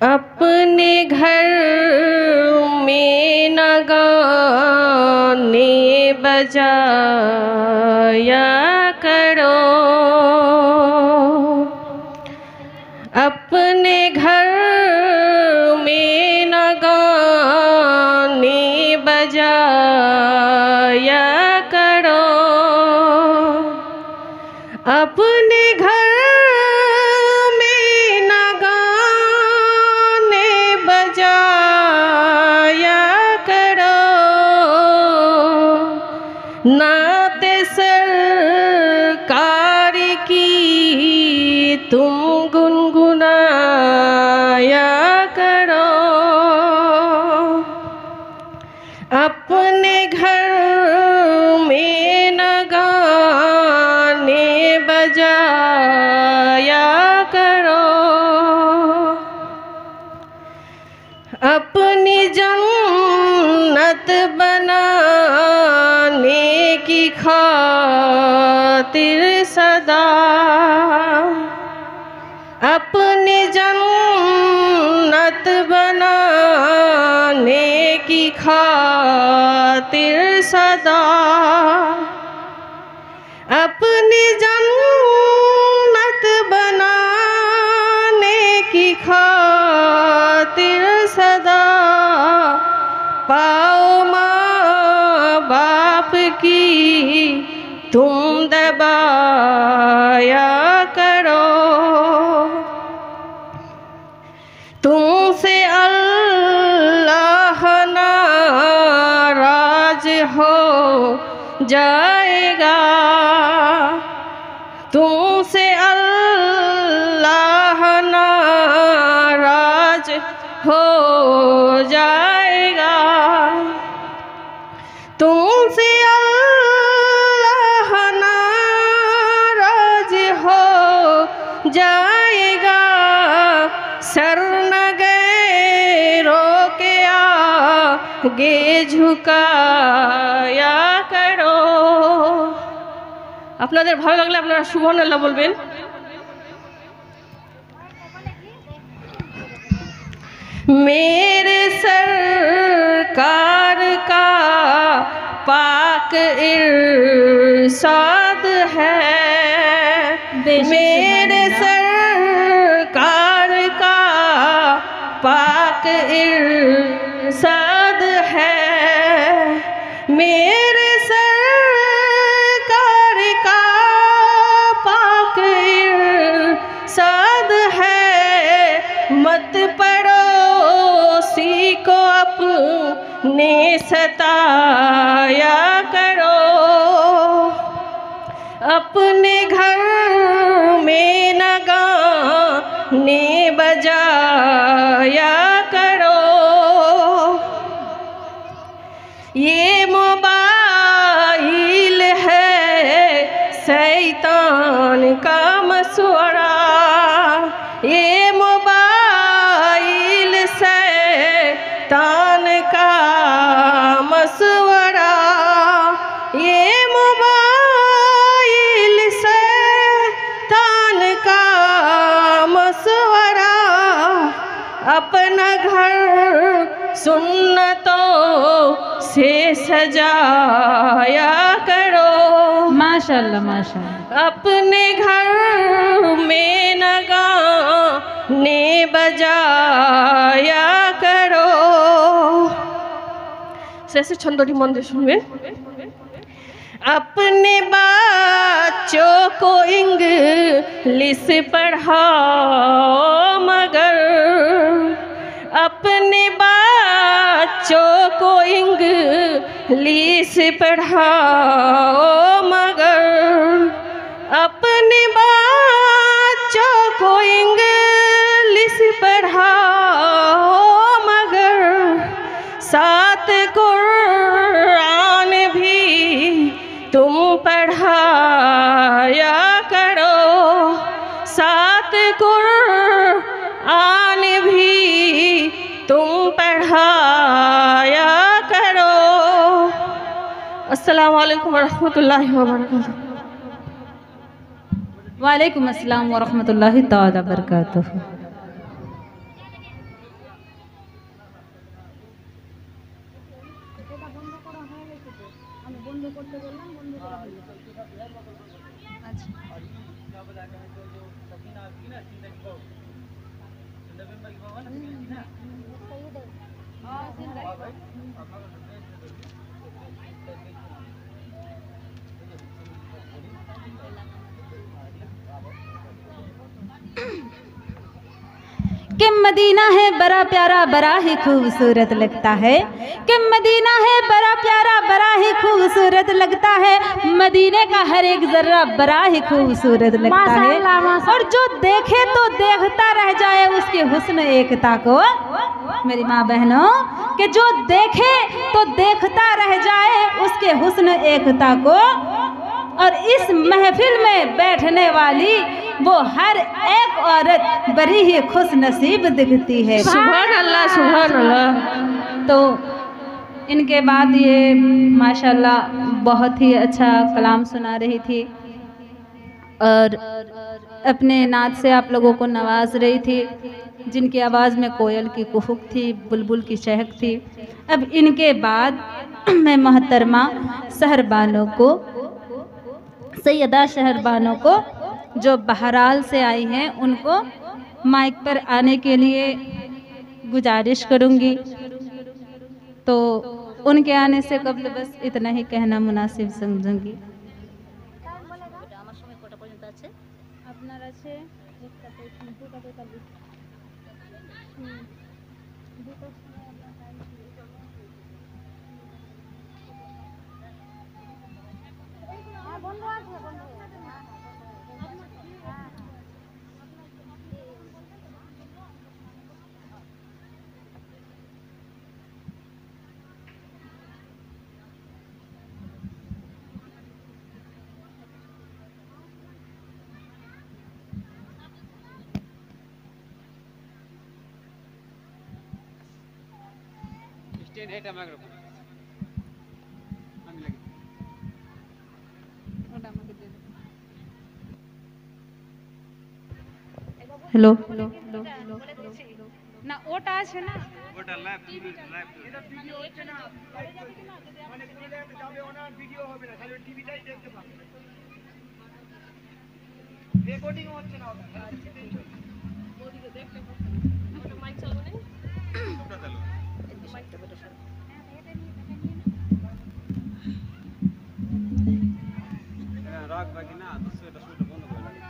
अपने घर में न गाने बजाया करो, अपने घर में न गाने बजाया करो, अपने घर में न गाने बजाया करो, नाते सरकार की तुम गुनगुनाया करो, अपने घर में न गाने बजाया करो, अपनी जन्नत बनाने की खातिर सदा, अपनी जन्नत बनाने की खातिर सदा, अपनी जन्नत बनाने की खातिर सदा, पाओ माँ बाप की तुम दबाया करो, तुमसे अल्लाह नाराज हो जाएगा, तुमसे अल्लाह नाराज हो जाएगा, तुमसे अल्लाह नाराज हो जाएगा, सर न गैरों के आगे झुकाया करो। আপনাদের ভালো লাগলে আপনারা সুবহানাল্লাহ বলবেন। मेरे सरकार का पाक इरशाद है, मेरे सरकार का पाक इरशाद है, मेरे सरकार का पाक इरशाद है, मत पड़ोसी को अपने सताया करो, अपने घर में न गाने बजाया करो, ये मोबाइल है शैतान का मशवरा, ये मोबाइल शैतान का मशवरा, ये मोबाइल शैतान का मशवरा, अपना घर सुन्नतों से सजाया करो। माशाअल्लाह माशाअल्लाह। अपने घर में न गाने बजाया करो। शेषের ছন্দটি মন দিয়ে শুনবেন। अपने बच्चों को इंग्लिश पढ़ाओ मगर, अपने बच्चों को इंग्लिश पढ़ाओ मगर, अपने बच्चों को इंग्लिश पढ़ाओ मगर, साथ कुरान भी तुम पढ़ाया करो, साथ कुरान भी तुम पढ़ाया करो। अस्सलामु अलैकुम वरहमतुल्लाहि वबरकातुहू। वालेकुम अस्सलाम वरहमतुल्लाहि तआला बरकातुहू। कि मदीना है बड़ा प्यारा बड़ा ही खूबसूरत लगता है, कि मदीना है बड़ा प्यारा बड़ा ही खूबसूरत लगता है, मदीने का हर एक जर्रा बड़ा ही खूबसूरत लगता है, और जो देखे तो देखता रह जाए उसके हुस्न एकता को। मेरी माँ बहनों, कि जो देखे तो देखता रह जाए उसके हुस्न एकता को, और इस महफिल में बैठने वाली वो हर एक औरत बड़ी ही खुश नसीब दिखती है। सुभान अल्लाह, सुभान अल्लाह। तो इनके बाद ये माशाल्लाह बहुत ही अच्छा कलाम सुना रही थी और अपने नात से आप लोगों को नवाज रही थी, जिनकी आवाज़ में कोयल की कुहुक थी, बुलबुल की चहक थी। अब इनके बाद मैं मोहतरमा शहरबानों को, सैयदा शहरबानों को जो बहराल से आई हैं, उनको माइक पर आने के लिए गुजारिश करूंगी। तो उनके आने से कबल बस इतना ही कहना मुनासिब समझूंगी। हेलो ना ओटा আছে না ওটা লাইভ এটা ভিডিও হচ্ছে না মানে কোলে যাবে ওনা ভিডিও হবে না খালি টিভিটাই দেখতে পাবে রেকর্ডিং হচ্ছে না ওটা ওদিকে দেখতে পাবে ওটা মাইক চালু নেই ওটা চালু মাইকটা বড় সর এটা রাখ বাকি না দুসরে এটা শুট বন্ধ করে লাগে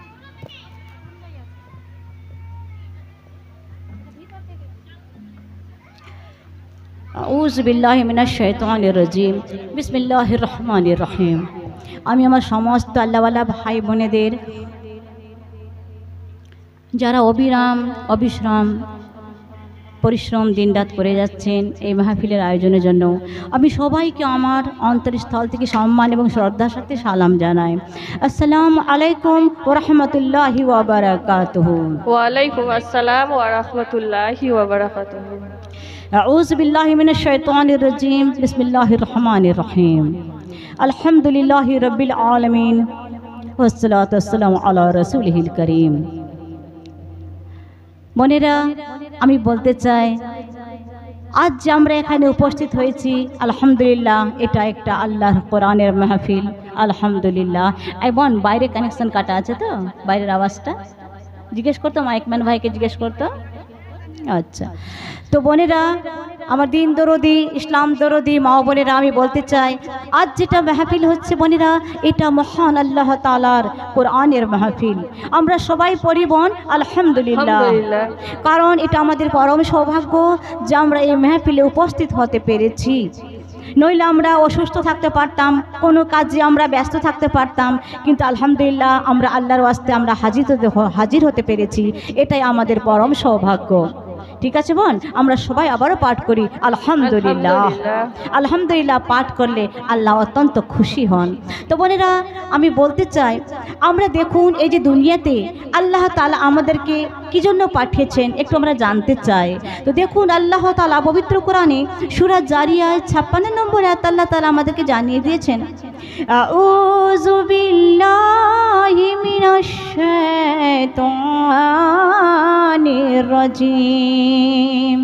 আউযু বিল্লাহি মিনাশ শাইতানির রাজিম বিসমিল্লাহির রহমানির রহিম। আমি আমার সমস্ত আল্লাহওয়ালা ভাই বোনেদের যারা অবিশ্রাম পরিশ্রম দিনরাত করে যাচ্ছেন এই মাহফিলের আয়োজনের জন্য, আমি সবাইকে আমার অন্তরস্থল থেকে সম্মান এবং শ্রদ্ধার সাথে সালাম জানাই। আসসালামু আলাইকুম ওয়া রাহমাতুল্লাহি ওয়া বারাকাতুহু। ওয়া আলাইকুম আসসালাম ওয়া রাহমাতুল্লাহি ওয়া বারাকাতুহু। আউযু বিল্লাহি মিনাশ শাইতানির রাজিম বিসমিল্লাহির রহমানির রহিম। আলহামদুলিল্লাহি রাব্বিল আলামিন ওয়াসসালাতু ওয়াসসালামু আলা রাসূলিহিল কারীম। বোনেরা, আমি বলতে চাই আজ যে আমরা এখানে উপস্থিত হয়েছি, আলহামদুলিল্লাহ এটা একটা আল্লাহর কোরআনের মাহফিল। আলহামদুলিল্লাহ। এবং বাইরে কানেকশন কাটা আছে তো, বাইরের আওয়াজটা জিজ্ঞেস করতো, মাইকম্যান ভাইকে জিজ্ঞেস করতো। আচ্ছা, তো বোনেরা, আমার দিন দরদি ইসলাম দরদি মা বোনেরা, আমি বলতে চাই আজ যেটা মাহফিল হচ্ছে বোনেরা, এটা মহান আল্লাহ তাআলার কোরআনের মাহফিল। আমরা সবাই পড়ি বোন আলহামদুলিল্লাহ, কারণ এটা আমাদের পরম সৌভাগ্য যে আমরা এই মাহফিলে উপস্থিত হতে পেরেছি। নইলে আমরা অসুস্থ থাকতে পারতাম, কোনো কাজে আমরা ব্যস্ত থাকতে পারতাম, কিন্তু আলহামদুলিল্লাহ আমরা আল্লাহর ওয়াস্তে আমরা হাজির হতে পেরেছি, এটাই আমাদের পরম সৌভাগ্য। ঠিক আছে বোন, আমরা সবাই আবারও পাঠ করি আলহামদুলিল্লাহ। আলহামদুলিল্লাহ পাঠ করলে আল্লাহ অত্যন্ত খুশি হন। তো বোনেরা, আমি বলতে চাই, আমরা দেখুন এই যে দুনিয়াতে আল্লাহ তাআলা আমাদেরকে কি জন্য পাঠিয়েছেন একটু আমরা জানতে চাই। তো দেখুন আল্লাহ তাআলা পবিত্র কোরআনে সূরা জারিয়ায় 56 নম্বর আয়াত আল্লাহ তাআলা আমাদেরকে জানিয়ে দিয়েছেন, আউযু বিল্লাহি মিনাশ শাইতানির রাজিম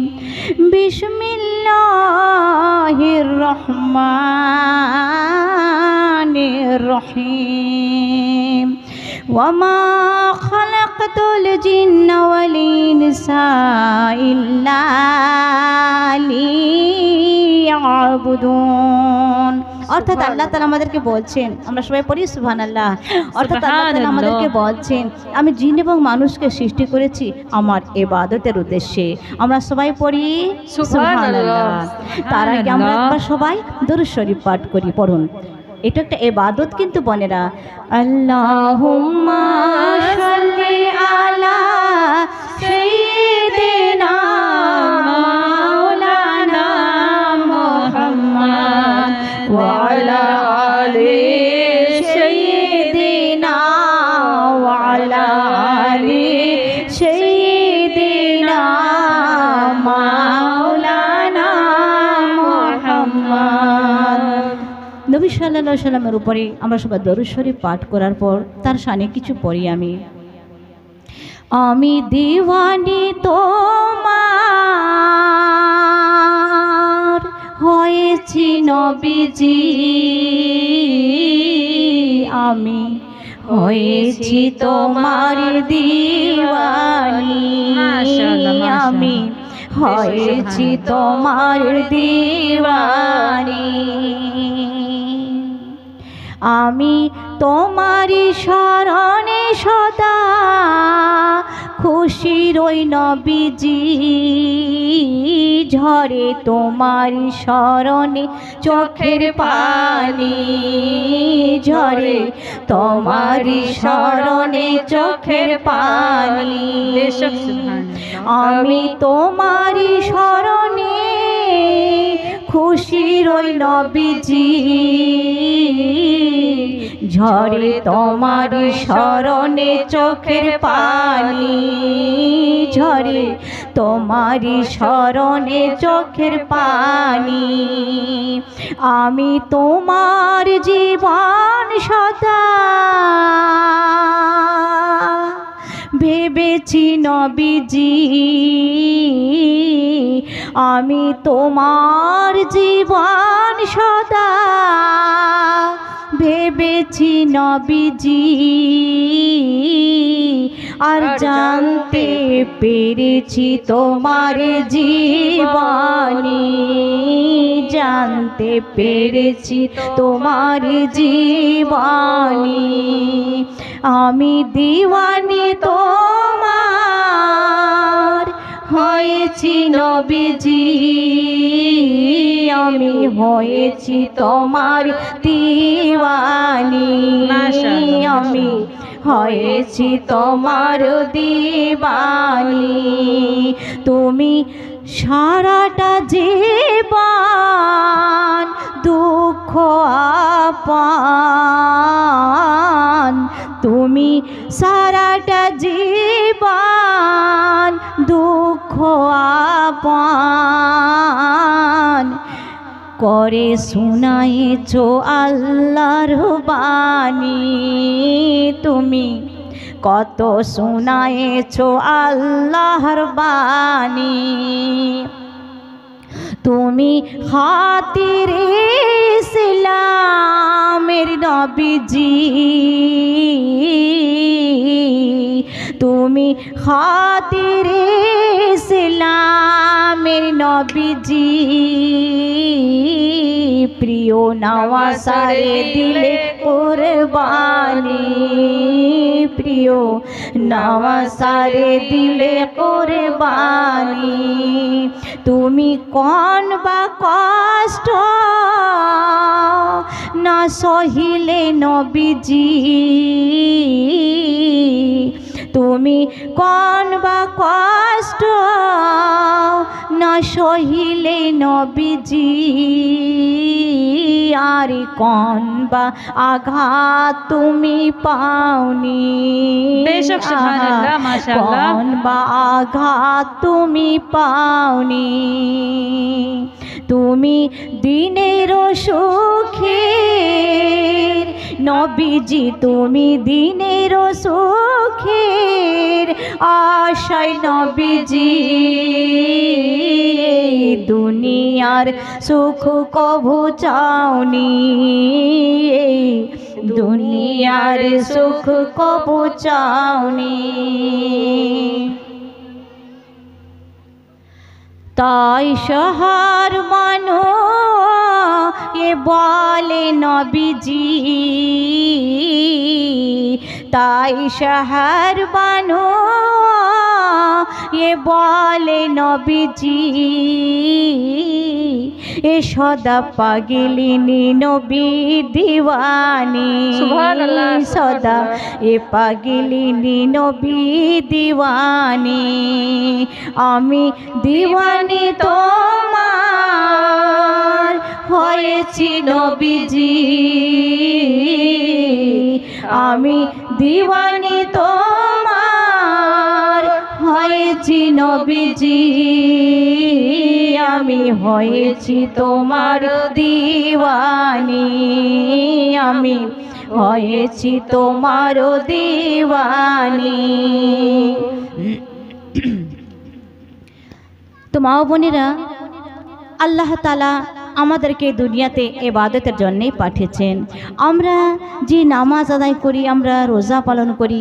বিসমিল্লাহির রহমানির الرحيم وما خلقت الجن والإنس إلا ليعبدون। অর্থাৎ আল্লাহ তাআলা আমাদেরকে বলছেন, আমরা সবাই পড়ি সুবহানাল্লাহ, অর্থাৎ আল্লাহ তাআলা আমাদেরকে বলছেন আমি জিন এবং মানুষকে সৃষ্টি করেছি আমার ইবাদতের উদ্দেশ্যে। আমরা সবাই পড়ি সুবহানাল্লাহ। তার আগে আমরা একবার সবাই দরুদ শরীফ পাঠ করি, পড়ুন। এটা একটা ইবাদত কিন্তু বোনেরা। আল্লাহুম্মা সাল্লি আলা সাইয়্যিদিনা মাওলানা মুহাম্মদ ওয়া আলা আলি সাইয়্যিদিনা ওয়া আলা আলি সাইয়্যিদিনা মাওলানা মুহাম্মদ। নবী সাল্লাল্লাহু আলাইহি সাল্লামের উপরে আমরা সবাই দরুদ শরীফ পাঠ করার পর তার শানে কিছু পড়ি। আমি দিওয়ানি তোমার হয়েছি নবীজি, আমি হয়েছি তোমার দিওয়ানি, আমি হয়েছি তোমার দিওয়ানি। আমি তোমারি শরণে সদা খুশি রই নবীজি, ঝরে তোমারি শরণে চোখের পানি, ঝরে তোমারি শরণে চোখের পানি। আমি তোমারি শরণে খুশি রই নবীজি, ঝরে তোমারি শরণে চোখের পানি, ঝরে তোমারি শরণে চোখের পানি। আমি তোমার জীবন সদা ভেবেছি নবীজি, আমি তোমার জীবন সদা ভেবেছি নবীজি, আর জানতে পেরেছি তোমার জীবনী, জানতে পেরেছি তোমার জীবনী। আমি দিওয়ানি তোমার হয়েছি নবীজি, আমি হয়েছি তোমার দিওয়ানি, আমি হয়েছি তোমার দিওয়ানি। তুমি সারাটা জীবন দুঃখ আপন, তুমি সারাটা জীবন দুঃখ আপন করে শুনাইছো আল্লাহর বাণী, তুমি কত শুনাইছো আল্লাহর বাণী। তুমি খাতিরে ইসলামের নবীজি, তুমি খাতিরে ইসলামের নবীজি, প্রিয় নওয়াসারে দিলে কুরবানি, প্রিয় নওয়াসারে দিলে কুরবানি। তুমি কোন বা কষ্ট না সহিলে নবীজি, তুমি কোন বা কষ্ট না সহিলে নবীজি, আর কোন বা আঘাত তুমি পাওনি, কোন বা আঘাত তুমি পাওনি। তুমি দিনের সুখের নবীজি, তুমি দিনের সুখের আশায় নবীজি, দুনিয়ার সুখ কভু চাওনি, দুনিয়ার সুখ কবু চাওনি। তাই শহর মানো এ বলে নবীজি, তাই শহর বানো এ বলে নবীজি, এ সদা পাগলিনী নবী দিওয়ানি, সুবহানাল্লাহ, সদা এ পাগলিনী নবী দিওয়ানি। আমি দিওয়ানি তোমার হয়েছি নবীজি, আমি দিওয়ানি তোমার হয়েছি নবীজি, আমি হয়েছি তোমার দিওয়ানি, আমি হয়েছি তোমার দিওয়ানি। তো মা বোনেরা, আল্লাহ তাআলা আমাদেরকে দুনিয়াতে ইবাদতের জন্যই পাঠিয়েছেন। আমরা যে নামাজ আদায় করি, আমরা রোজা পালন করি,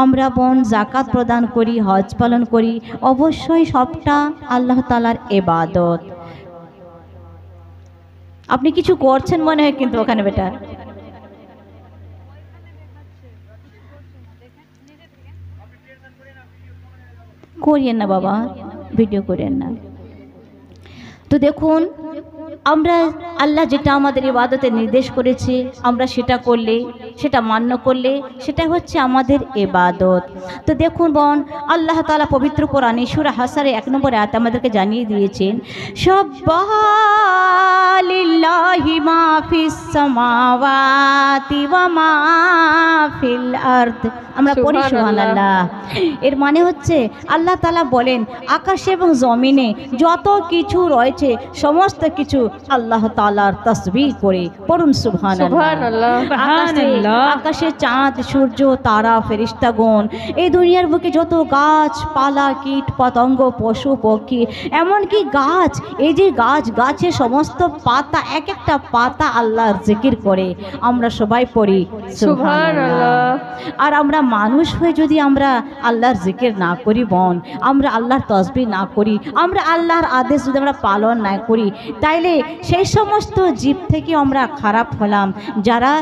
আমরা বোন জাকাত প্রদান করি, হজ পালন করি, অবশ্যই সবটা আল্লাহ তাআলার ইবাদত। আপনি কিছু করছেন মনে হয় কিন্তু ওখানে বেটা, করিয়েন না বাবা, ভিডিও করেন না। তো দেখুন, আমরা আল্লাহ যেটা আমাদের ইবাদতে নির্দেশ করেছে, আমরা সেটা করলে, সেটা মান্য করলে, সেটা হচ্ছে আমাদের ইবাদত। তো দেখুন বোন, আল্লাহ তাআলা পবিত্র কোরআনে সূরা হাসরে 1 নম্বর আয়াতে আমাদেরকে জানিয়ে দিয়েছেন, লিল্লাহি মা ফিস সামাওয়াতি ওয়া মা ফিল আরদ। আমরা পড়ি সুবহানাল্লাহ। এর মানে হচ্ছে আল্লাহ তাআলা বলেন, আকাশে এবং জমিনে যত কিছু রয়েছে সমস্ত কিছু আল্লাহ তাআলার তাসবিহ করে পড়ুন সুবহানাল্লাহ। আকাশে চাঁদ, সূর্য, তারা, ফেরেশতাগণ, এই দুনিয়ার বুকে যত গাছপালা, কীট পতঙ্গ, পশু পক্ষী, এমনকি গাছ, এই যে গাছের সমস্ত পাতা, এক একটা পাতা আল্লাহর জিকির করে। আমরা সবাই পড়ি সুবহানাল্লাহ। আর আমরা মানুষ হয়ে যদি আমরা আল্লাহর জিকির না করি বোন, আমরা আল্লাহর তাসবিহ না করি, আমরা আল্লাহর আদেশ যদি আমরা পালন না করি, তাইলে সেই সমস্ত জীব থেকে আমরা খারাপ হলাম যারা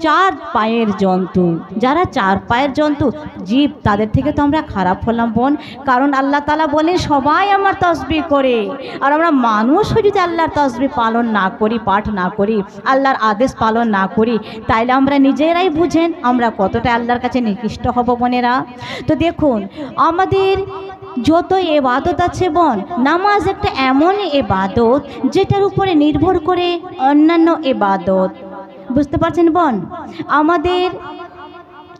চার পায়ের জন্তু, যারা চার পায়ের জন্তু জীব, তাদের থেকে তো আমরা খারাপ হলাম বোন। কারণ আল্লাহ তাআলা বলেন সবাই আমার তাসবিহ করে, আর আমরা মানুষ হয়ে যদি আল্লাহর তাসবিহ পালন না করি, পাঠ না করি, আল্লাহর আদেশ পালন না করি, তাইলে আমরা নিজেরাই বুঝেন আমরা কতটা আল্লাহর কাছে নিকৃষ্ট হব বোনেরা। তো দেখুন, আমাদের যত ইবাদত আছে বোন, নামাজ একটা এমন ইবাদত যেটার উপরে নির্ভর করে অন্যান্য ইবাদত। বুঝতে পারছেন বোন, আমাদের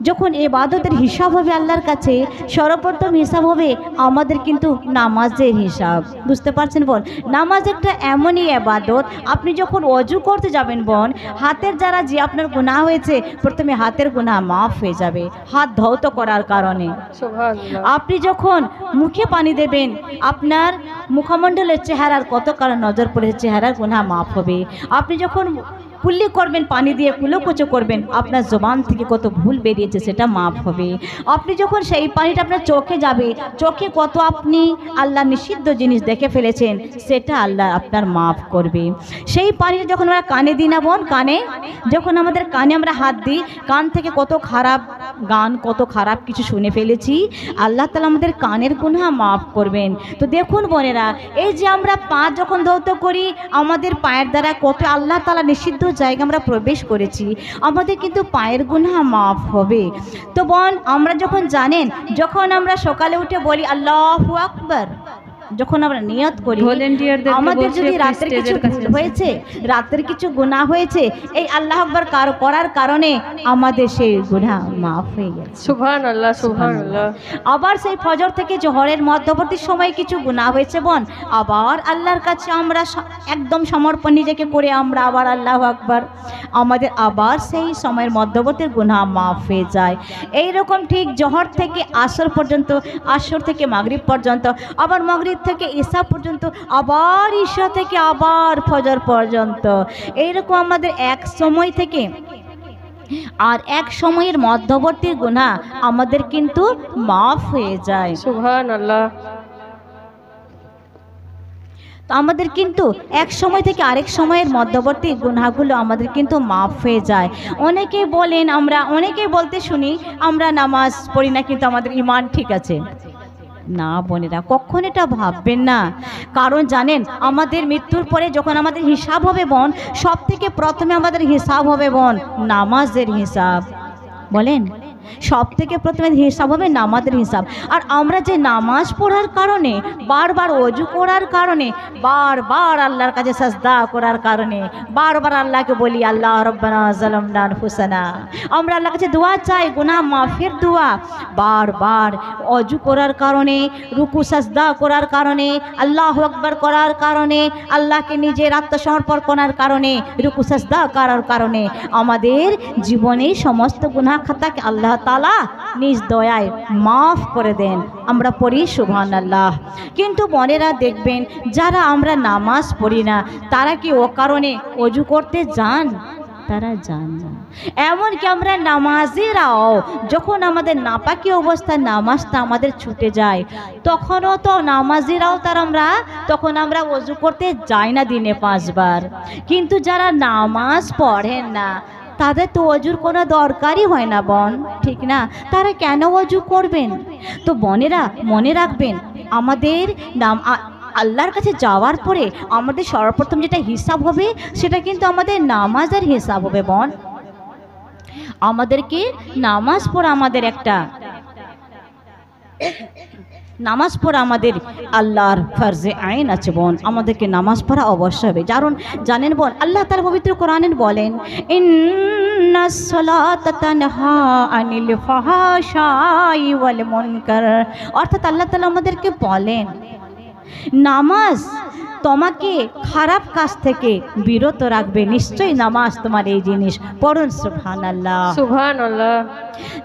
যখন ইবাদতের হিসাব হবে আল্লাহর কাছে, সর্বপ্রথম হিসাব হবে আমাদের কিন্তু নামাজের হিসাব। বুঝতে পারছেন বোন, নামাজ একটা এমনই ইবাদত, আপনি যখন ওযু করতে যাবেন বোন, হাতের যারা যে আপনার গুনাহ হয়েছে, প্রথমে হাতের গুনাহ মাফ হয়ে যাবে হাত ধৌত করার কারণে। আপনি যখন মুখে পানি দেবেন, আপনার মুখমণ্ডলের চেহারার কত কারণ নজর পড়েছে, চেহারার গুনাহ মাফ হবে। আপনি যখন কুল্লি করবেন, পানি দিয়ে কুলোকুচো করবেন, আপনার জবান থেকে কত ভুল বেরিয়েছে সেটা মাফ হবে। আপনি যখন সেই পানিটা আপনার চোখে যাবে, চোখে কত আপনি আল্লাহ নিষিদ্ধ জিনিস দেখে ফেলেছেন, সেটা আল্লাহ আপনার মাফ করবে। সেই পানিটা যখন আমরা কানে দিই না বোন, কানে যখন আমাদের কানে আমরা হাত দিই, কান থেকে কত খারাপ গান, কত খারাপ কিছু শুনে ফেলেছি, আল্লাহ তাআলা আমাদের কানের গুনাহ মাফ করবেন। তো দেখুন বোনেরা, এই যে আমরা পা যখন ধৌত করি, আমাদের পায়ের দ্বারা কত আল্লাহ তাআলা নিষিদ্ধ জায়গা আমরা প্রবেশ করেছি, আমাদের কিন্তু পায়ের গুনাহ মাফ হবে। তো বোন, আমরা যখন জানেন, যখন আমরা সকালে উঠে বলি আল্লাহু আকবার, যখন আমরা নিয়ত করি, আমাদের যদি রাতের কিছু ভুল হয়েছে, রাতের কিছু গুনাহ হয়েছে, এই আল্লাহু আকবার করার কারণে আমাদের সেই গুনাহ মাফ হয়ে গেছে। সুবহানাল্লাহ, সুবহানাল্লাহ। আবার সেই ফজর থেকে জোহরের মধ্যবর্তী সময় কিছু গুনাহ হয়েছে বোন, আবার আল্লাহর কাছে আমরা একদম সমর্পণ নিজেকে করে আমরা আবার আল্লাহু আকবার, আমাদের আবার সেই সময়ের মধ্যবর্তী গুনাহ মাফ হয়ে যায়। এইরকম ঠিক জোহর থেকে আসর পর্যন্ত, আসর থেকে মাগরিব পর্যন্ত, আবার মাগরিব থেকে ঈশা পর্যন্ত, আবার ঈশা থেকে আবার ফজর পর্যন্ত, এইরকম আমাদের এক সময় থেকে আর এক সময়ের মধ্যবর্তী গুনাহ আমাদের কিন্তু মাফ হয়ে যায়। সুবহানাল্লাহ। তো আমাদের কিন্তু এক সময় থেকে আরেক সময়ের মধ্যবর্তী গুনাহগুলো আমাদের কিন্তু মাফ হয়ে যায়। অনেকেই বলেন, অনেকেই বলতে শুনি আমরা নামাজ পড়ি না কিন্তু আমাদের ঈমান ঠিক আছে। না বোনেরা, কখন এটা ভাববেন না। কারণ জানেন, আমাদের মৃত্যুর পরে যখন আমাদের হিসাব হবে বোন, সব থেকে প্রথমে আমাদের হিসাব হবে বোন নামাজের হিসাব। বলেন, সব থেকে প্রথমে হিসাব হবে নামাজের হিসাব। আর আমরা যে নামাজ পড়ার কারণে, বারবার ওযু করার কারণে, বারবার আল্লাহর কাছে সাজদা করার কারণে, বারবার আল্লাহকে বলি আল্লাহ রব্বানা যালামনা আনফুসানা, আমরা আল্লাহর কাছে দোয়া চাই, গুনাহ মাফের দোয়া, বারবার ওযু করার কারণে, রুকু সাজদা করার কারণে, আল্লাহু আকবার করার কারণে, আল্লাহকে নিজের আত্মসমর্পণ করার কারণে, রুকু সাজদা করার কারণে আমাদের জীবনে সমস্ত গুনাহ খাতাকে আল্লাহ তাআলা নিজ দয়ায় মাফ করে দেন। আমরা পড়ি সুবহানাল্লাহ। কিন্তু বোনেরা দেখবেন, যারা আমরা নামাজ পড়ি না তারা কি ও কারণে ওযু করতে যান? তারা যান না। এমনকি আমরা নামাজিরাও যখন আমাদের নাপাকি অবস্থায় নামাজটা আমাদের ছুটে যায়, তখনও তো নামাজিরাও তখন আমরা ওযু করতে যাই না দিনে 5 বার। কিন্তু যারা নামাজ পড়েন না তাদের তো ওযুর কোনো দরকারই হয় না বোন, ঠিক না? তারা কেন ওযু করবেন? তো বোনেরা মনে রাখবেন, আমাদের আল্লাহর কাছে যাওয়ার পরে আমাদের সর্বপ্রথম যেটা হিসাব হবে সেটা কিন্তু আমাদের নামাজের হিসাব হবে বোন। আমাদেরকে নামাজ পড়া আমাদের আল্লাহর ফরজে আইন আছে বোন। আমাদেরকে নামাজ পড়া অবশ্যই হবে। জানেন বোন, আল্লাহ তাআলা পবিত্র কোরআনে বলেন, ইন্নাস সালাতা তানহা আনিল ফাহশাই ওয়াল মুনকার। অর্থাৎ আল্লাহ তাআলা আমাদেরকে বলেন, নামাজ তোমাকে খারাপ কাজ থেকে বিরত রাখবে। নিশ্চয়ই নামাজ তোমার এই জিনিস। পড়ুন সুবহানাল্লাহ। সুবহানাল্লাহ।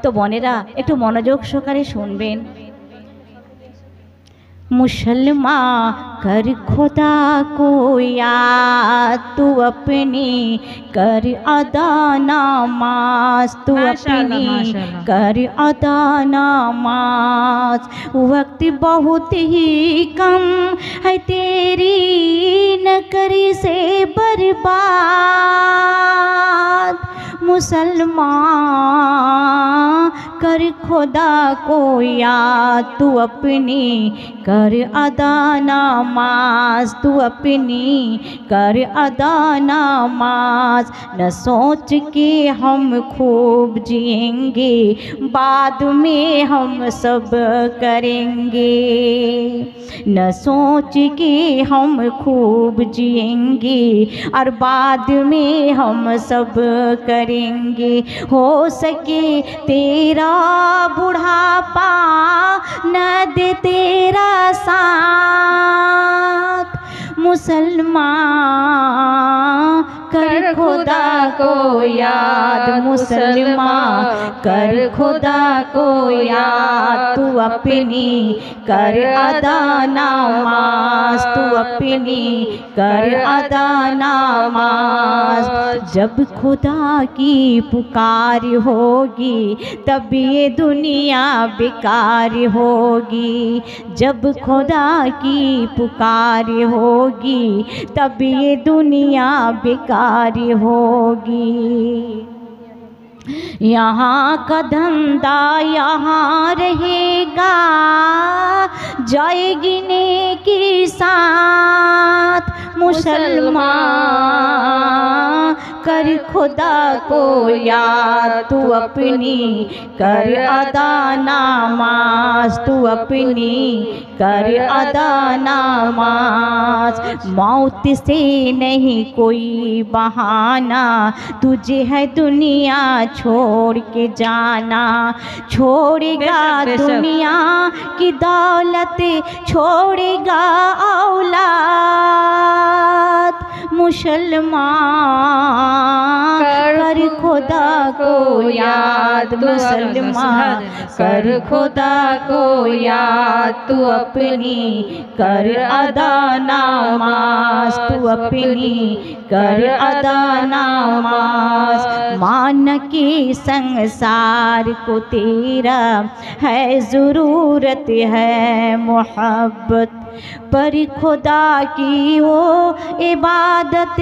তো বোনেরা একটু মনোযোগ সহকারে শুনবেন। मुसलमान कर खुदा को याद, तू अपनी कर अदा नमाज, तू अपनी कर अदा नमाज। वक्त बहुत ही कम है तेरी नकरी से बर्बाद। मुसलमान कर खुदा को याद, तू अपनी कर अदा नमाज, तू अपनी कर अदा नमाज। न सोच के हम खूब जिएंगे, बाद में हम सब करेंगे। न सोच के हम खूब जिएंगे और बाद में हम सब करेंगे। हो सके तेरा बुढ़ापा न दे तेरा साथ। मुसलमान कर खुदा को याद, मुसलमान कर खुदा को याद, तू अपनी कर अदा नमाज, तू अपनी कर अदा नमाज। जब खुदा की पुकार होगी तब ये दुनिया बेकार होगी। जब खुदा की पुकार होगी तब ये दुनिया बेकार होगी। यहाँ का धंधा यहाँ रहेगा, जाएगी नेकी साथ। मुसलमान कर खुदा को याद, तू अपनी कर अदा नमाज, तू अपनी कर अदा नमाज। मौत से नहीं कोई बहाना, तुझे है दुनिया छोड़ के जाना। छोड़ेगा दुनिया की दौलत, छोड़ेगा औलाद। मुसलमान कर खुदा को को याद मुसलमान, कर खुदा को याद, तू अपनी कर अदा नमाज, तू अपनी कर अदा नमाज। मान की संसार को तेरा है ज़रूरत है मोहब्बत, पर खुदा की वो इबादत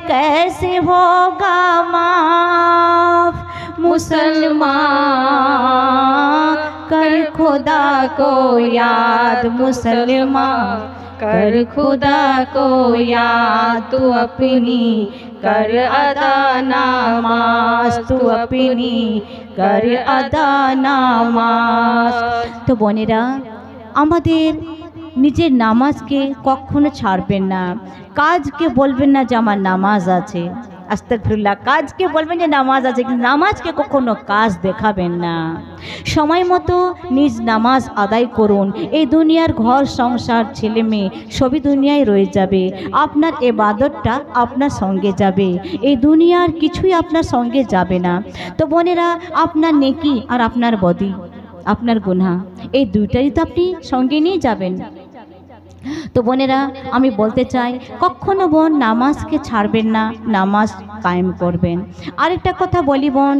कैसे होगा माफ। मुसलमान कर खुदा को याद, मुसलमान कर खुदा को याद, तू अपनी कर अदा नमाज, तू अपनी कर अदा नमाज। तो बोनेरा আমাদের নিজের নামাজকে কখনো ছাড়বেন না, কাজকে বলবেন না যে আমার নামাজ আছে, আস্তাগফিরুল্লাহ, কাজকে বলবেন যে নামাজ আছে, কিন্তু নামাজকে কখনো কাজ দেখাবেন না। সময় মতো নিজ নামাজ আদায় করুন। এই দুনিয়ার ঘর সংসার ছেলে মেয়ে সবই দুনিয়ায় রয়ে যাবে, আপনার ইবাদতটা আপনার সঙ্গে যাবে, এই দুনিয়ার কিছুই আপনার সঙ্গে যাবে না। তো বোনেরা আপনার নেকি আর আপনার বদি, আপনার গুনাহ, এই দুইটাই তো আপনি সঙ্গে নিয়ে যাবেন। তো বোনেরা আমি বলতে চাই কখনো বোন নামাজকে ছাড়বেন না, নামাজ কায়েম করবেন। আরেকটা কথা বলি বোন,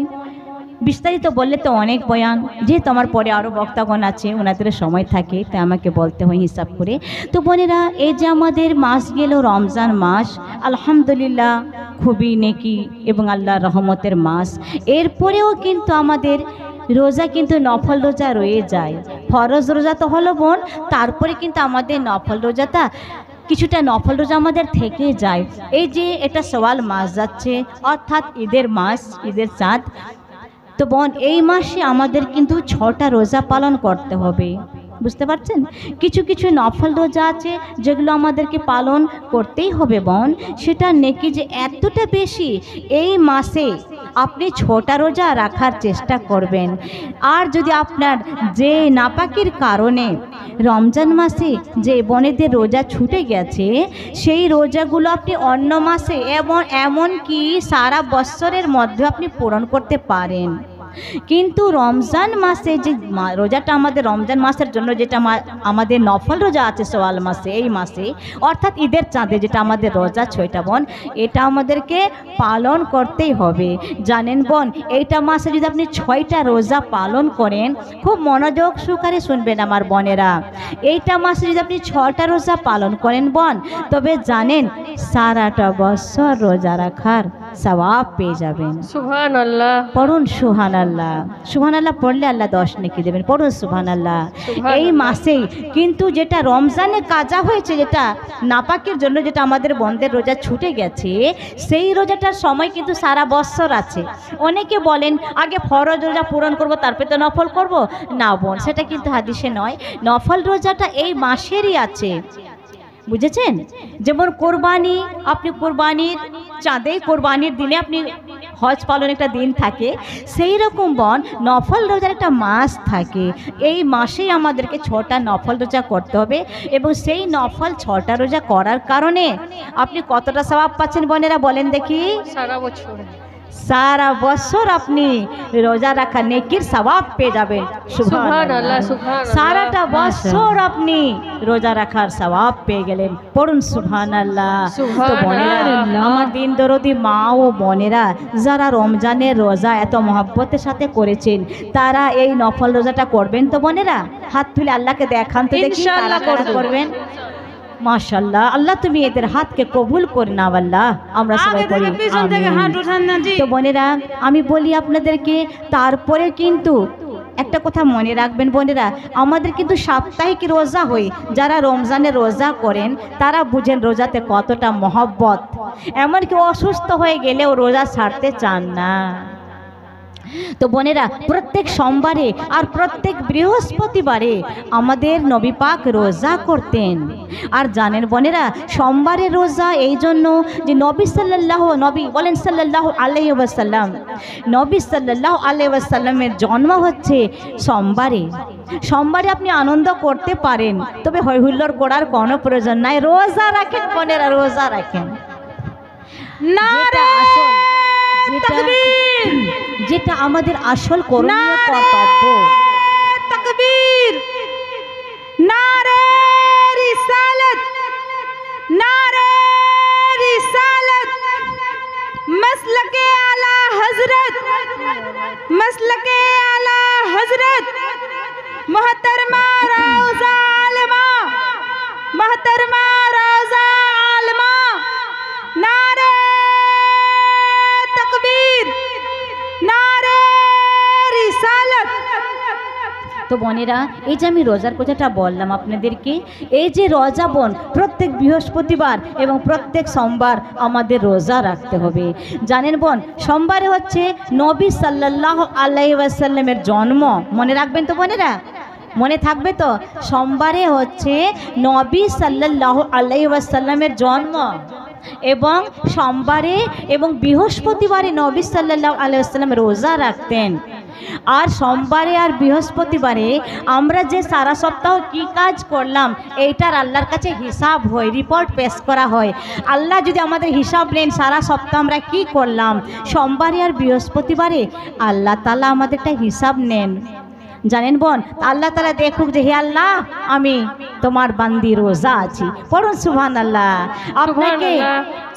বিস্তারিত বললে তো অনেক বয়ান, যেহেতু আমার পরে আরও বক্তাগণ আছে, ওনাদের সময় থাকে, তাই আমাকে বলতে হয় হিসাব করে। তো বোনেরা এই যে আমাদের মাস গেল রমজান মাস, আলহামদুলিল্লাহ খুবই নেকি এবং আল্লাহর রহমতের মাস। এরপরেও কিন্তু আমাদের রোজা কিন্তু নফল রোজা রয়ে যায়। ফরজ রোজা তো হলো বোন, তারপরে কিন্তু আমাদের নফল রোজাটা কিছুটা নফল রোজা আমাদের থেকে যায়। এই যে এটা সওয়াল মাস যাচ্ছে, অর্থাৎ ঈদের মাস, ঈদের চাঁদ। তো বোন এই মাসে আমাদের কিন্তু 6টা রোজা পালন করতে হবে, বুঝতে পারছেন? কিছু কিছু নফল রোজা আছে যেগুলো আমাদেরকে পালন করতেই হবে বোন, সেটা নেকি যে এতটা বেশি। এই মাসে আপনি 6টা রোজা রাখার চেষ্টা করবেন। আর যদি আপনার যে নাপাকির কারণে রমজান মাসে যে বোনেদের রোজা ছুটে গেছে, সেই রোজাগুলো আপনি অন্য মাসে এবং এমনকি সারা বছরের মধ্যে আপনি পূরণ করতে পারেন। কিন্তু রমজান মাসে যে রোজাটা আমাদের রমজান মাসের জন্য যেটা আমাদের নফল রোজা আছে সওয়াল মাসে, এই মাসে অর্থাৎ ঈদের চাঁদে যেটা আমাদের রোজা 6টা বোন, এটা আমাদেরকে পালন করতেই হবে। জানেন বোন, এইটা মাসে যদি আপনি 6টা রোজা পালন করেন, খুব মনোযোগ সহকারে শুনবেন আমার বোনেরা, এইটা মাসে যদি আপনি 6টা রোজা পালন করেন বোন, তবে জানেন সারাটা বছর রোজা রাখার সওয়াব পেয়ে যাবেন। সুবহানাল্লাহ, পড়ুন সুবহানাল্লাহ। সুবহানাল্লাহ পড়লে আল্লাহ 10 নেকি দেবেন, পড়ুন সুবহানাল্লাহ। এই মাসেই কিন্তু যেটা রমজানে কাজা হয়েছে, যেটা নাপাকের জন্য যেটা আমাদের বন্ধের রোজা ছুটে গেছে, সেই রোজাটার সময় কিন্তু সারা বছর আছে। অনেকে বলেন আগে ফরজ রোজা পূরণ করব তারপরে তো নফল করব, না বোন, সেটা কিন্তু হাদিসে নয়। নফল রোজাটা এই মাসেরই আছে, বুঝেছেন? যেমন কোরবানি, আপনি কোরবানির চাঁদে কোরবানির দিনে আপনি হজ পালন একটা দিন থাকে, সেই রকম বোন নফল রোজার একটা মাস থাকে। এই মাসেই আমাদেরকে 6টা নফল রোজা করতে হবে, এবং সেই নফল 6টা রোজা করার কারণে আপনি কতটা সওয়াব পাচ্ছেন বোনেরা বলেন দেখি? সারা বছর, সারা বছর আপনি রোজা রাখা নেকির সওয়াব পেয়ে যাবেন। সুবহানাল্লাহ, সুবহানাল্লাহ। সারাটা বছর আপনি রোজা রাখার সওয়াব পেয়ে গেলেন, পড়ুন সুবহানাল্লাহ। তো বোনেরা, আমার দিন দরদি মা ও বোনেরা যারা রমজানের রোজা এত মহব্বতের সাথে করেছেন, তারা এই নফল রোজাটা করবেন তো বোনেরা? হাত তুলে আল্লাহকে দেখান তো দেখি, ইনশাআল্লাহ করবেন। মাশাআল্লাহ, আল্লাহ তুমি এদের হাতকে কবুল করে নাও আল্লাহ, আমরা সবাই করি আমিন। তো বোনেরা আমি বলি আপনাদেরকে, তারপরে কিন্তু একটা কথা মনে রাখবেন বোনেরা, আমাদের কিন্তু সাপ্তাহিক রোজা হয়। যারা রমজানের রোজা করেন তারা বুঝেন রোজাতে কতটা মহব্বত, এমনকি অসুস্থ হয়ে গেলেও রোজা ছাড়তে চান না। তো বোনেরা প্রত্যেক সোমবারে আর প্রত্যেক বৃহস্পতিবারে আমাদের নবী পাক রোজা করতেন। আর জানেন বোনেরা, সোমবারের রোজা এই জন্য যে নবী সাল্লাল্লাহু আলাইহি ওয়াসাল্লাম, নবী সাল্লাল্লাহু আলাইহি ওয়াসাল্লামের জন্ম হচ্ছে সোমবারে। সোমবারে আপনি আনন্দ করতে পারেন, তবে হৈ হুল্লোড় করার কোনো প্রয়োজন নাই। রোজা রাখেন বোনেরা, রোজা রাখেন। যেটা আমাদের আসল করণীয় কর্তব্য। तकबीर, नारे रिसालत, नारे रिसालत, मसलके आला हजरत, मसलके आला हजरत, मोहतरमा रौजा आलमा, मोहतरमा रौजा आलमा, नारे तकबीर, नारे रिसालत। তো বোনেরা, এই যে আমি রোজার কথাটা বললাম আপনাদেরকে, এই যে রোজা বোন প্রত্যেক বৃহস্পতিবার এবং প্রত্যেক সোমবার আমাদের রোজা রাখতে হবে। জানেন বোন, সোমবারে হচ্ছে নবী সাল্লাল্লাহু আলাইহি ওয়াসাল্লামের জন্ম, মনে রাখবেন তো বোনেরা, মনে থাকবে তো? সোমবারে হচ্ছে নবী সাল্লাল্লাহু আলাইহি ওয়াসাল্লামের জন্ম, এবং সোমবারে এবং বৃহস্পতিবারে নবী সাল্লাল্লাহু আলাইহি ওয়াসাল্লাম রোজা রাখতেন। আর সোমবারে আর বৃহস্পতিবারে আমরা যে সারা সপ্তাহ কি কাজ করলাম এইটার আল্লাহর কাছে হিসাব হয়, রিপোর্ট পেশ করা হয়। আল্লাহ যদি আমাদের হিসাব নেন সারা সপ্তাহ আমরা কি করলাম, সোমবারে আর বৃহস্পতিবারে আল্লাহ তাআলা আমাদেরটা হিসাব নেন। জানেন বোন, আল্লাহ তাআলা দেখুক যে হে আল্লাহ আমি তোমার বান্দি রোজা আছি। পড়ুন সুবহানাল্লাহ। আপনাকে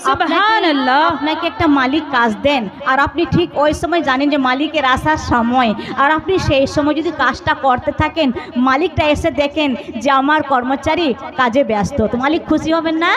সুবহানাল্লাহ। আপনাকে একটা মালিক কাজ দেন আর আপনি ঠিক ওই সময় জানেন যে মালিকের আসার সময়, আর আপনি সেই সময় যদি কাজটা করতে থাকেন, মালিকটা এসে দেখেন যে আমার কর্মচারী কাজে ব্যস্ত, তো মালিক খুশি হবেন না?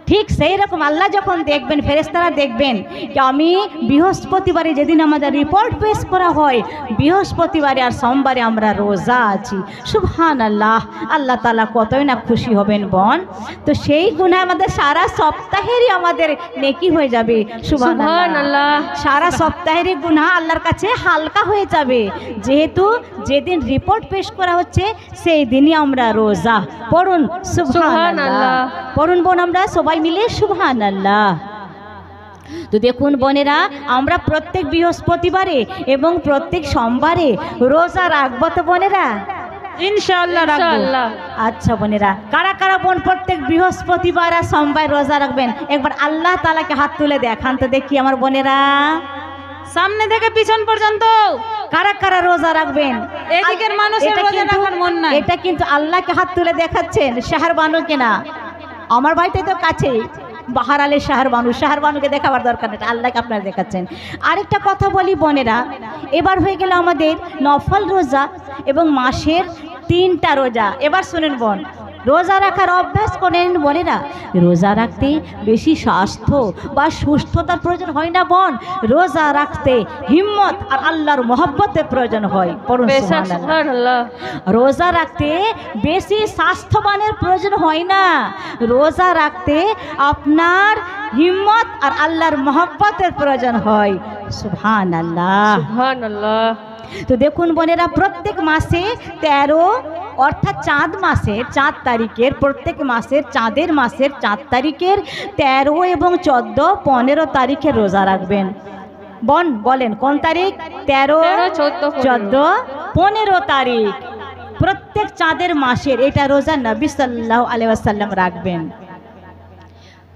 ঠিক সেই রকম আল্লাহ যখন দেখবেন, ফেরেশতারা দেখবেন যে আমি বৃহস্পতিবারে যেদিন আমাদের রিপোর্ট পেশ করা হয় বৃহস্পতিবারে আর সোমবারে আমরা রোজা আছি, সুবহানাল্লাহ, আল্লাহ তাআলা কতই না খুশি হবেন বোন। তো সেই গুনাহ আমাদের সারা সপ্তাহেরই আমাদের নেকি হয়ে যাবে, সুবহানাল্লাহ। সারা সপ্তাহেরই গুনাহ আল্লাহর কাছে হালকা হয়ে যাবে, যেহেতু যেদিন রিপোর্ট পেশ করা হচ্ছে সেই দিনই আমরা রোজা। পড়ুন সুবহানাল্লাহ, পড়ুন বোন আমরা সবাই মিলে সুবহানাল্লাহ। তো দেখুন বোনেরা, আমরা প্রত্যেক বৃহস্পতিবারে এবং প্রত্যেক সোমবারে রোজা রাখবো তো বোনেরা? ইনশাআল্লাহ রাখবো। আচ্ছা বোনেরা, কারা কারা বোন প্রত্যেক বৃহস্পতিবার আর সোমবার রোজা রাখবেন একবার আল্লাহ তাআলাকে হাত তুলে দেখান তো দেখি আমার বোনেরা, সামনে থেকে পিছন পর্যন্ত কারা কারা রোজা রাখবেন? এদিকের মানুষের রোজা রাখার মন নাই। এটা কিন্তু আল্লাহকে হাত তুলে দেখাচ্ছেন, শাহর বানুকে না। আমার বাড়িতে তো কাছেই বাহার আলী শাহর বানুকে দেখাবার দরকার নেই, আল্লাহকে আপনারা দেখাচ্ছেন। আরেকটা কথা বলি বোনেরা, এবার হয়ে গেল আমাদের নফল রোজা এবং মাসের 3টা রোজা। এবার শুনেন বোন, রোজা রাখার অভ্যাস করেন বোনেরা। রোজা রাখতে বেশি স্বাস্থ্য বা সুস্থতার প্রয়োজন হয় না বোন, রোজা রাখতে হিম্মত আর আল্লাহর মহব্বতের প্রয়োজন হয়। পড়ুন সুবহানাল্লাহ। রোজা রাখতে বেশি স্বাস্থ্যবানের প্রয়োজন হয় না, রোজা রাখতে আপনার হিম্মত আর আল্লাহর মহব্বতের প্রয়োজন হয়, সুবহানাল্লাহ সুবহানাল্লাহ। তো দেখুন বোনেরা, প্রত্যেক মাসে 13 অর্থাৎ চাঁদ তারিখের, প্রত্যেক মাসের চাঁদের মাসের 4 তারিখের 13 এবং 14, 15 তারিখে রোজা রাখবেন। বোন বলেন কোন তারিখ? 13, 14, 15 তারিখ প্রত্যেক চাঁদের মাসের এটা রোজা নবী সাল্লাল্লাহু আলাইহি ওয়াসাল্লাম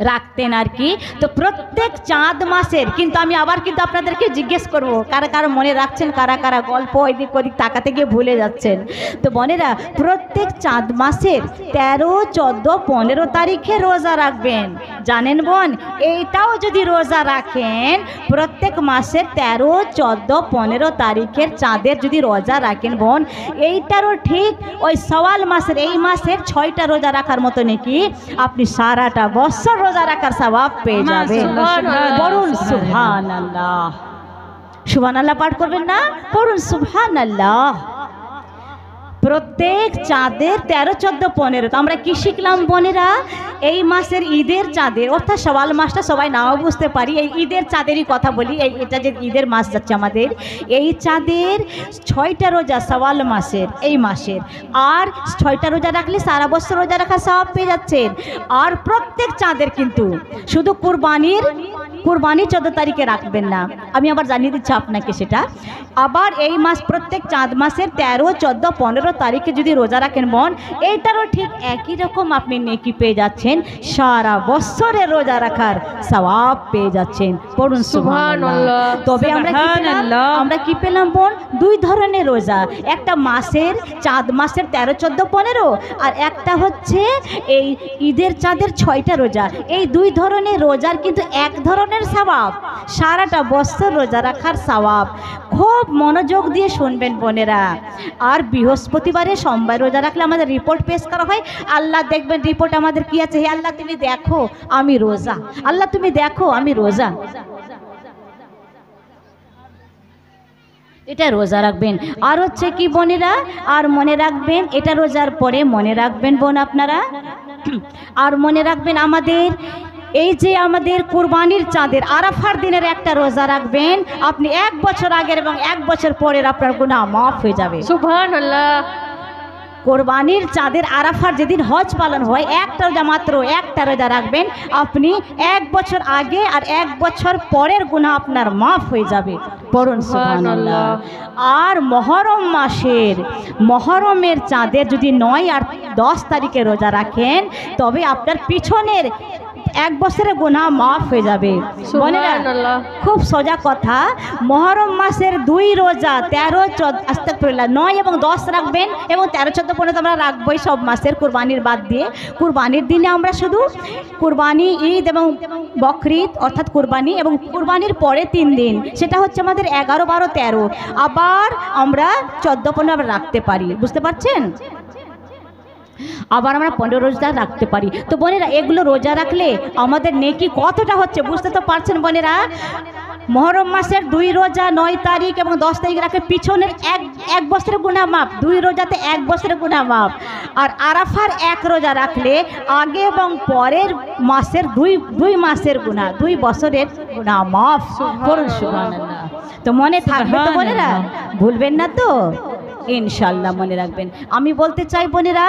রাখতেন আর কি। তো প্রত্যেক চাঁদ মাসের, কিন্তু আমি আবার কিন্তু আপনাদেরকে জিজ্ঞেস করব কারা কারা মনে রাখছেন, কারা কারা গল্প ওইদিক ওদিক তাকাতে গিয়ে ভুলে যাচ্ছেন। তো বোনেরা, প্রত্যেক চাঁদ মাসের 13, 14, 15 তারিখে রোজা রাখবেন। জানেন বোন, এইটাও যদি রোজা রাখেন প্রত্যেক মাসের 13, 14, 15 তারিখের চাঁদের যদি রোজা রাখেন বোন, এইটারও ঠিক ওই সওয়াল মাসের এই মাসের 6টা রোজা রাখার মতো নাকি আপনি সারাটা বছর রোজা রাখার সওয়াব পেয়ে যাবেন। পড়ুন সুবহানাল্লাহ। সুবহানাল্লাহ পাঠ করবেন না? পড়ুন সুবহানাল্লাহ। প্রত্যেক চাঁদের 13, 14, 15 আমরা কি শিখলাম বোনেরা? এই মাসের ঈদের চাঁদের, অর্থাৎ সওয়াল মাসটা সবাই নাও বুঝতে পারি, এই ঈদের চাঁদেরই কথা বলি। এটা যে ঈদের মাস যাচ্ছে আমাদের, এই চাঁদের 6টা রোজা সওয়াল মাসের এই মাসের, আর 6টা রোজা রাখলে সারা বছর রোজা রাখার সওয়াব পেয়ে যাচ্ছেন। আর প্রত্যেক চাঁদের কিন্তু শুধু কুরবানি 14 তারিখে রাখবেন না। আমি আবার জানিয়ে দিচ্ছি আপনাকে সেটা। আবার এই মাস প্রত্যেক চাঁদ মাসের 13, 14, 15 তারিখে যদি রোজা রাখেন বোন, এইটারও ঠিক একই রকম আপনি নেকি পেয়ে যাচ্ছেন, সারা বছরের রোজা রাখার সওয়াব পেয়ে যাচ্ছেন। পড়ুন সুবহানাল্লাহ। তবে আমরা কি পেলাম? আমরা কি পেলাম বোন? দুই ধরনের রোজা, একটা মাসের চাঁদ মাসের 13, 14, 15, আর একটা হচ্ছে এই ঈদের চাঁদের 6টা রোজা। এই দুই ধরনের রোজার কিন্তু এক ধরনের সওয়াব, সারাটা বছর রোজা রাখার সওয়াব। খুব মনোযোগ দিয়ে শুনবেন বোনেরা। আর বৃহস্পতিবারে সোমবার রোজা রাখলে আমাদের রিপোর্ট পেশ করা হয়, আল্লাহ দেখবেন রিপোর্ট আমাদের কি আছে, হে আল্লাহ তুমি দেখো আমি রোজা, আল্লাহ তুমি দেখো আমি রোজা। এটা রোজা রাখবেন। আর হচ্ছে কি বোনেরা, আর মনে রাখবেন এটা রোজার পরে মনে রাখবেন বোন আপনারা, আর মনে রাখবেন আমাদের এই যে আমাদের কুরবানির চাঁদের আরাফার দিনের একটা রোজা রাখবেন, আপনি 1 বছর আগের এবং 1 বছর পরের আপনার গুনাহ মাফ হয়ে যাবে। সুবহানাল্লাহ। কোরবানির চাঁদের আরাফার যেদিন হজ পালন হয়, একটা রোজা মাত্র একটা রোজা রাখবেন, আপনি 1 বছর আগে আর 1 বছর পরের গুনাহ আপনার মাফ হয়ে যাবে। পড়ুন সুবহানাল্লাহ। আর মহরমের চাঁদের যদি 9 আর 10 তারিখে রোজা রাখেন, তবে আপনার পিছনের 1 বছরের গুনাহ মাফ হয়ে যাবে। সুবহানাল্লাহ। খুব সোজা কথা, মহরম মাসের 2 রোজা 13, 14, আস্তাগফিরুল্লাহ 9 এবং 10 রাখবেন, এবং 13, 14, 15 তো আমরা রাখবই সব মাসের কুরবানির বাদ দিয়ে। কুরবানির দিনে আমরা শুধু কুরবানি, ঈদ এবং বকরিদ অর্থাৎ কুরবানি, এবং কুরবানির পরে 3 দিন, সেটা হচ্ছে আমাদের 11, 12, 13, আবার আমরা 14, 15 আমরা রাখতে পারি। বুঝতে পারছেন? আবার আমরা 15 রোজা রাখতে পারি। তো বোনেরা, এগুলো রোজা রাখলে আমাদের নেকি কতটা হচ্ছে বুঝতে তো পারছেন বোনেরা। মহরম মাসের 2 রোজা 9 তারিখ এবং 10 তারিখ রাখলে পিছনের এক বছরের গুনাহ মাফ, 2 রোজাতে 1 বছরের গুনাহ মাফ। আর আরাফার 1 রোজা রাখলে আগে এবং পরের মাসের 2 মাসের গুনাহ, 2 বছরের গুনাহ মাফ। করুন সুবহানাল্লাহ। তো মনে থাকবে তো বোনেরা, ভুলবেন না তো ইনশাআল্লাহ, মনে রাখবেন। আমি বলতে চাই বোনেরা,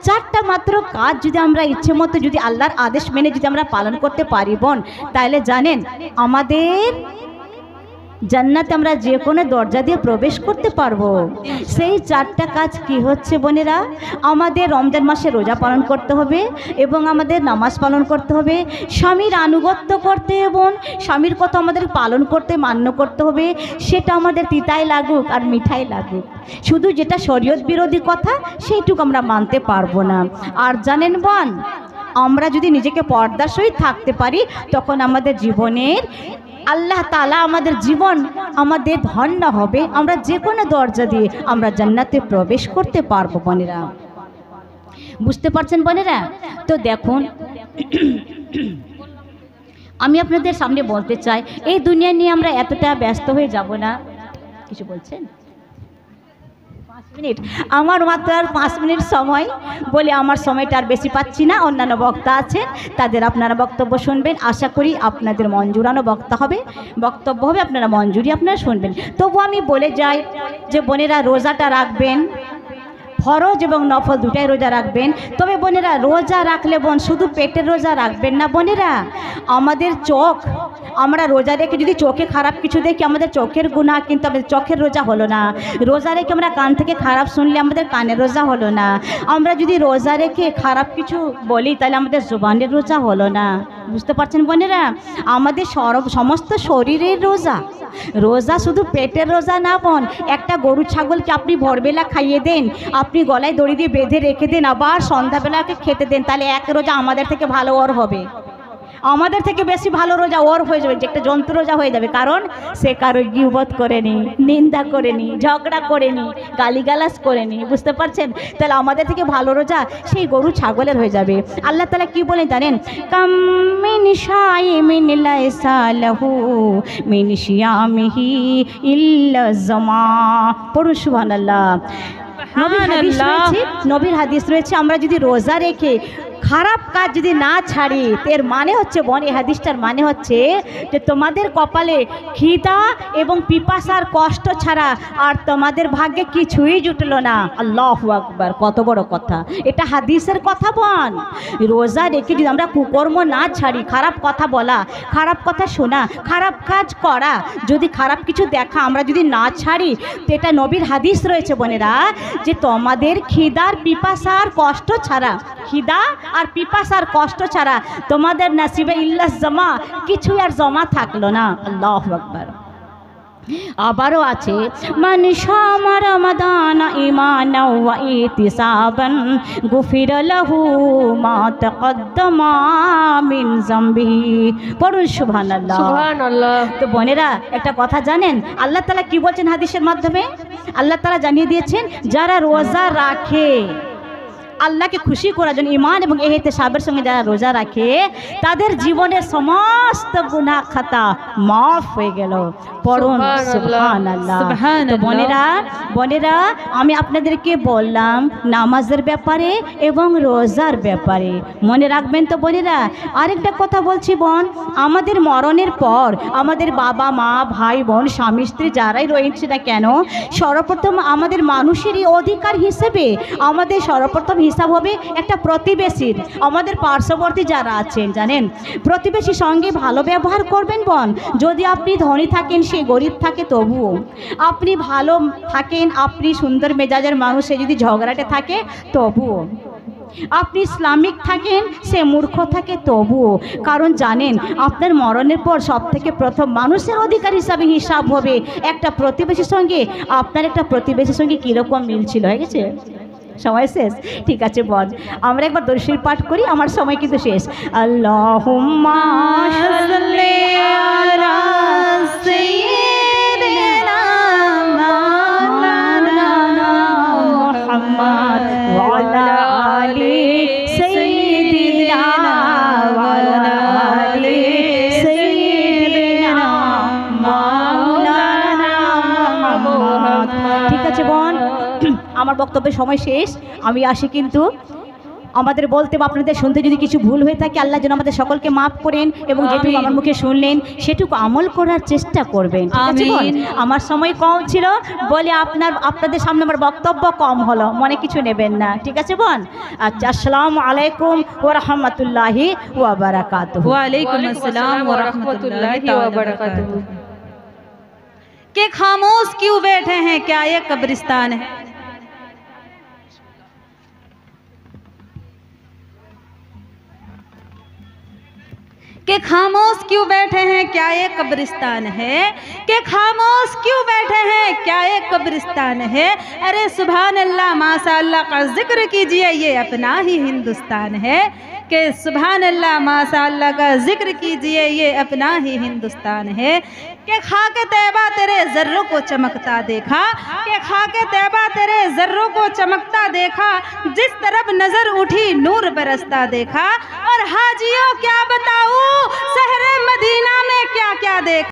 4টা মাত্র কাজ যদি আমরা ইচ্ছে মতো যদি আল্লাহর আদেশ মেনে যদি আমরা পালন করতে পারি বোন, তাহলে জানেন আমাদের জান্নাতে আমরা যে কোনো দরজা দিয়ে প্রবেশ করতে পারবো। সেই 4টা কাজ কি হচ্ছে বোনেরা? আমাদের রমজান মাসে রোজা পালন করতে হবে, এবং আমাদের নামাজ পালন করতে হবে, স্বামীর আনুগত্য করতে এবং স্বামীর কথা আমাদের পালন করতে মান্য করতে হবে, সেটা আমাদের তিতাই লাগুক আর মিঠাই লাগুক। শুধু যেটা শরীয়ত বিরোধী কথা সেইটুকু আমরা মানতে পারবো না। আর জানেন বোন, আমরা যদি নিজেকে পর্দার সহিত থাকতে পারি, তখন আমাদের জীবনের আল্লাহ তাআলা আমাদের জীবন আমাদের ধন্য হবে, আমরা যে কোনো দরজা দিয়ে আমরা জান্নাতে প্রবেশ করতে পারবো বোনেরা। বুঝতে পারছেন বোনেরা? তো দেখুন, আমি আপনাদের সামনে বলতে চাই, এই দুনিয়া নিয়ে আমরা এতটা ব্যস্ত হয়ে যাব না। কিছু বলছেন? 5 মিনিট, আমার মাত্র আর 5 মিনিট সময়, বলে আমার সময়টা আর বেশি পাচ্ছি না। অন্যান্য বক্তা আছেন, তাদের আপনারা বক্তব্য শুনবেন। আশা করি আপনাদের মন জুড়ানো বক্তব্য হবে, আপনারা মন জুড়িয়ে আপনারা শুনবেন। তবু আমি বলে যাই যে বোনেরা, রোজাটা রাখবেন, ফরজ এবং নফল দুটাই রোজা রাখবেন। তবে বোনেরা, রোজা রাখলে বোন শুধু পেটের রোজা রাখবেন না বোনেরা, আমাদের চোখ, আমরা রোজা রেখে যদি চোখে খারাপ কিছু দেখি, আমাদের চোখের গুনাহ, কিন্তু আমাদের চোখের রোজা হলো না। রোজা রেখে আমরা কান থেকে খারাপ শুনলে আমাদের কানের রোজা হলো না। আমরা যদি রোজা রেখে খারাপ কিছু বলি, তাহলে আমাদের জবানের রোজা হলো না। বুঝতে পারছেন বোনেরা? আমাদের সমস্ত শরীরের রোজা, রোজা শুধু পেটের রোজা না বোন। একটা গরু ছাগলকে আপনি ভোরবেলা খাইয়ে দেন, আপনি গলায় দড়ি দিয়ে বেঁধে রেখে দেন, আবার সন্ধ্যাবেলাকে খেতে দেন, তাহলে এক রোজা আমাদের থেকে ভালো ওর হবে, আমাদের থেকে বেশি ভালো রোজা ওর হয়ে যাবে, যে একটা জন্তু রোজা হয়ে যাবে। কারণ সে কারো গিবত করেনি, নিন্দা করেনি, ঝগড়া করেনি, গালিগালাজ করেনি। বুঝতে পারছেন? তাহলে আমাদের থেকে ভালো রোজা সেই গরু ছাগলের হয়ে যাবে। আল্লাহ তাআলা কি বলেন জানেন? কাম মিন শাইমিন লাইসা লাহু মিন শিয়ামিহি ইল্লা জামা। পড়ুন সুবহানাল্লাহ। নবীর হাদিস রয়েছে, আমরা যদি রোজা রেখে খারাপ কাজ যদি না ছাড়ি, এর মানে হচ্ছে বোন, এই হাদিসটার মানে হচ্ছে যে তোমাদের কপালে খিদা এবং পিপাসার কষ্ট ছাড়া আর তোমাদের ভাগ্যে কিছুই জুটলো না। আল্লাহু আকবার, কত বড় কথা, এটা হাদিসের কথা বোন। রোজা রেখে যদি আমরা কুকর্ম না ছাড়ি, খারাপ কথা বলা, খারাপ কথা শোনা, খারাপ কাজ করা, যদি খারাপ কিছু দেখা আমরা যদি না ছাড়ি, তো এটা নবীর হাদিস রয়েছে বোনেরা, যে তোমাদের খিদার পিপাসার কষ্ট ছাড়া, খিদা আর পিপাসার কষ্ট ছাড়া তোমাদের নসিবে ইল্লাস জমা, কিছুই আর জমা থাকলো না। আল্লাহু আকবার। আবারও আছে, মান শামা রমাদান ঈমানাও ওয়া ইহতিসাবান গুফিরা লাহু মা তাকদ্দামা মিন যামবিহি। পড়ুন সুবহানাল্লাহ, সুবহানাল্লাহ। তো বোনেরা একটা কথা জানেন, আল্লাহ তাআলা কি বলছেন হাদিসের মাধ্যমে? আল্লাহ তাআলা জানিয়ে দিয়েছেন, যারা রোজা রাখে আল্লাহকে খুশি করার জন্য, ঈমান এবং ইহতিসাবের সঙ্গে যারা রোজা রাখে, তাদের জীবনের সমস্ত গুনাহ খাতা মাফ হয়ে গেল। পড়ুন সুবহানাল্লাহ। তো বোনেরা আমি আপনাদেরকে বললাম নামাজের ব্যাপারে এবং রোজার ব্যাপারে, মনে রাখবেন তো বোনেরা। আরেকটা কথা বলছি বোন, আমাদের মরণের পর আমাদের বাবা মা ভাই বোন স্বামী স্ত্রী যারাই রয়েছে না কেন, সর্বপ্রথম আমাদের মানুষেরই অধিকার হিসেবে আমাদের সর্বপ্রথম হিসাব হবে একটা প্রতিবেশীর। আমাদের পার্শ্ববর্তী যারা আছেন জানেন, প্রতিবেশীর সঙ্গে ভালো ব্যবহার করবেন বোন। যদি আপনি ধনী থাকেন, সে গরিব থাকে, তবুও আপনি ভালো থাকেন, আপনি সুন্দর মেজাজের মানুষে যদি ঝগড়াটে থাকে তবুও, আপনি ইসলামিক থাকেন, সে মূর্খ থাকে তবুও। কারণ জানেন, আপনার মরণের পর সব থেকে প্রথম মানুষের অধিকার হিসাবে হিসাব হবে একটা প্রতিবেশীর সঙ্গে আপনার একটা প্রতিবেশীর সঙ্গে কীরকম মিল ছিল। হয়ে গেছে সময় শেষ? ঠিক আছে বল, আমরা একবার দরুদ শরীফ পাঠ করি, আমার সময় কিন্তু শেষ। আল্লাহুম্মা সাল্লি আলা সাইয়্যিদিনা মাওলানা মুহাম্মদ ওয়া আলা আলি সাইয়্যিদিনা ওয়া আলা আলি সাইয়্যিদিনা মাওলানা মুহাম্মদ। ঠিক আছে বোন, আমার বক্তব্যের সময় শেষ, আমি আসি। কিন্তু আমাদের বলতে বা আপনাদের শুনতে যদি কিছু ভুল হয়ে থাকে, আল্লাহ যেন আমাদের সকলকে মাফ করেন এবং যেটুকু আমার মুখে শুনলেন সেটুকু আমল করার চেষ্টা করবেন। ঠিক আছে বোন? আমার সময় কম ছিল বলে আপনাদের সামনে আমার বক্তব্য কম হলো, মনে কিছু নেবেন না। ঠিক আছে বোন? আচ্ছা, আসসালামু আলাইকুম ওয়া রাহমাতুল্লাহি ওয়া বারাকাতুহু। ওয়া আলাইকুম আসসালাম ওয়া রাহমাতুল্লাহি ওয়া বারাকাতুহু। के खामोश क्यों बैठे हैं, क्या ये कब्रिस्तान है? कि खामोश क्यों बैठे हैं, क्या ये कब्रिस्तान है? कि खामोश क्यों बैठे हैं, क्या ये कब्रिस्तान है? अरे सुभान अल्लाह माशा अल्लाह का जिक्र कीजिए, ये अपना ही हिंदुस्तान है। कि सुभान अल्लाह माशा अल्लाह का जिक्र कीजिए, ये अपना ही हिंदुस्तान है। कि खाके तैबा तेरे जर्रों को चमकता देखा, कि खाके तैबा तेरे जर्रों को चमकता देखा, जिस तरफ नजर उठी नूर बरसता देखा। और हाजियों क्या बताऊं, शहर मदीना में क्या क्या देखा।